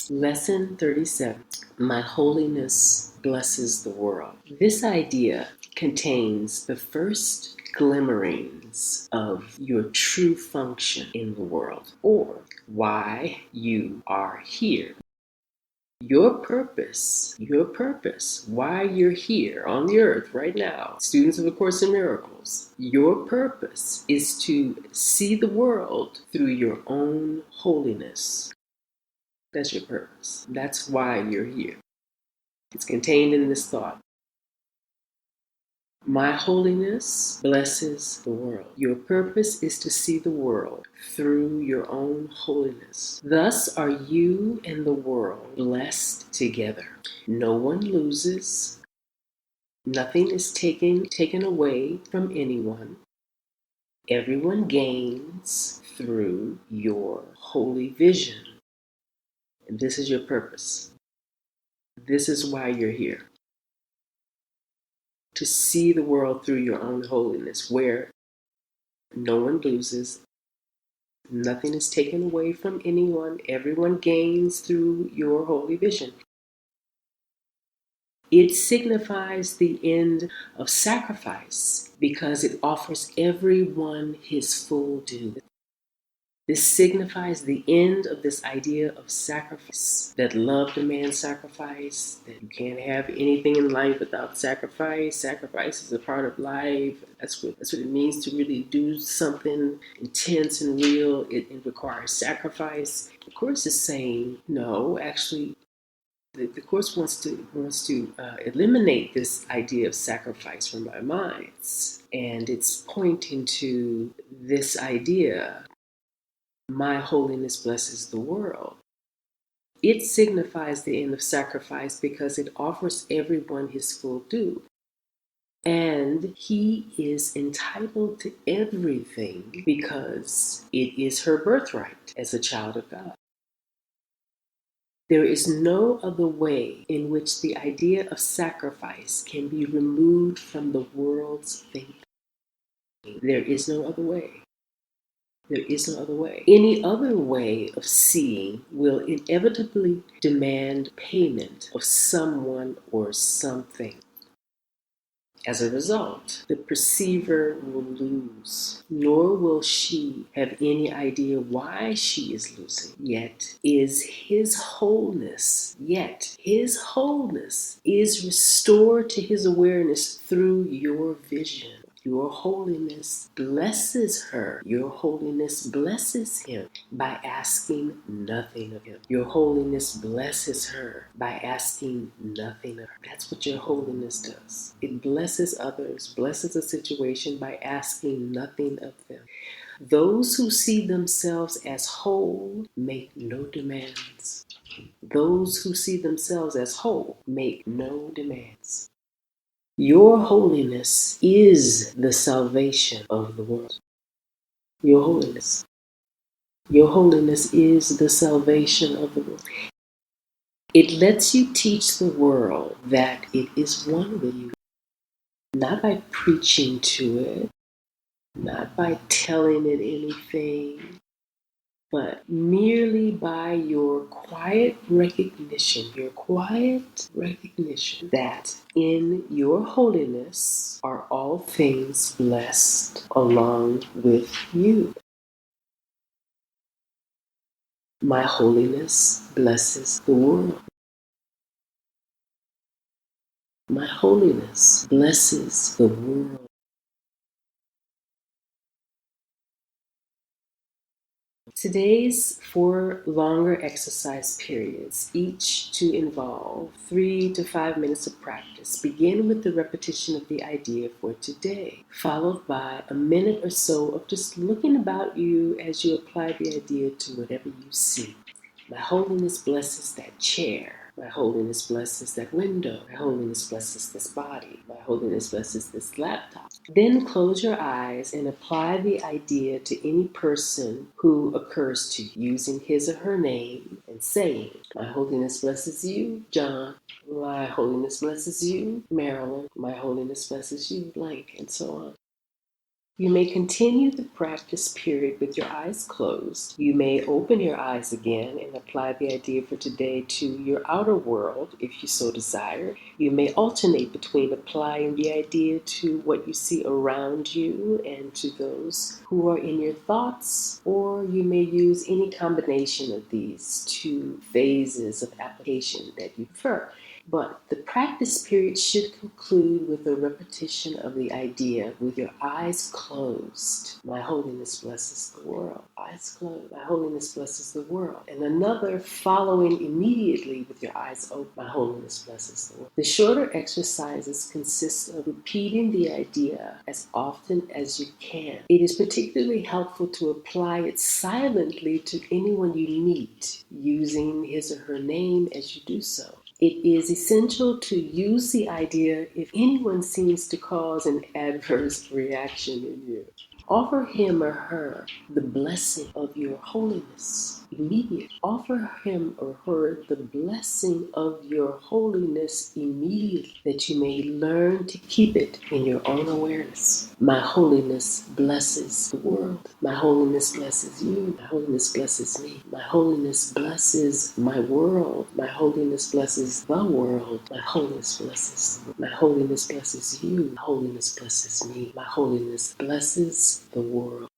Lesson 37. My holiness blesses the world. This idea contains the first glimmerings of your true function in the world, or why you are here. Your purpose, why you're here on the earth right now, students of A Course in Miracles, your purpose is to see the world through your own holiness. That's your purpose. That's why you're here. It's contained in this thought. My holiness blesses the world. Your purpose is to see the world through your own holiness. Thus are you and the world blessed together. No one loses. Nothing is taken away from anyone. Everyone gains through your holy vision. And this is your purpose. This is why you're here. To see the world through your own holiness, where no one loses, nothing is taken away from anyone, everyone gains through your holy vision. It signifies the end of sacrifice because it offers everyone his full due. This signifies the end of this idea of sacrifice, that love demands sacrifice, that you can't have anything in life without sacrifice. Sacrifice is a part of life. That's what it means to really do something intense and real. It requires sacrifice. The Course is saying, no, actually, the Course wants to eliminate this idea of sacrifice from our minds. And it's pointing to this idea. My holiness blesses the world. It signifies the end of sacrifice because it offers everyone his full due. And he is entitled to everything because it is her birthright as a child of God. There is no other way in which the idea of sacrifice can be removed from the world's thinking. There is no other way. There is no other way. Any other way of seeing will inevitably demand payment of someone or something. As a result, the perceiver will lose, nor will she have any idea why she is losing. Yet his wholeness is restored to his awareness through your vision. Your holiness blesses her. Your holiness blesses him by asking nothing of him. Your holiness blesses her by asking nothing of her. That's what your holiness does. It blesses others, blesses a situation by asking nothing of them. Those who see themselves as whole make no demands. Those who see themselves as whole make no demands. Your holiness is the salvation of the world. Your holiness. Your holiness is the salvation of the world. It lets you teach the world that it is one with you, not by preaching to it, not by telling it anything, but merely by your quiet recognition that in your holiness are all things blessed along with you. My holiness blesses the world. My holiness blesses the world. Today's 4 longer exercise periods, each to involve 3 to 5 minutes of practice, begin with the repetition of the idea for today, followed by a minute or so of just looking about you as you apply the idea to whatever you see. My holiness blesses that chair. My holiness blesses that window. My holiness blesses this body. My holiness blesses this laptop. Then close your eyes and apply the idea to any person who occurs to you, using his or her name and saying, my holiness blesses you, John. My holiness blesses you, Marilyn. My holiness blesses you, blank, and so on. You may continue the practice period with your eyes closed. You may open your eyes again and apply the idea for today to your outer world if you so desire. You may alternate between applying the idea to what you see around you and to those who are in your thoughts, or you may use any combination of these two phases of application that you prefer. But the practice period should conclude with a repetition of the idea with your eyes closed. My holiness blesses the world. Eyes closed. My holiness blesses the world. And another following immediately with your eyes open. My holiness blesses the world. The shorter exercises consist of repeating the idea as often as you can. It is particularly helpful to apply it silently to anyone you meet, using his or her name as you do so. It is essential to use the idea if anyone seems to cause an adverse reaction in you. Offer him or her the blessing of your holiness immediately. Offer him or her the blessing of your holiness immediately, that you may learn to keep it in your own awareness. My holiness blesses the world. My holiness blesses you. My holiness blesses me. My holiness blesses my world. My holiness blesses the world. My holiness blesses the world. My holiness blesses you. My holiness blesses me. My holiness blesses the world.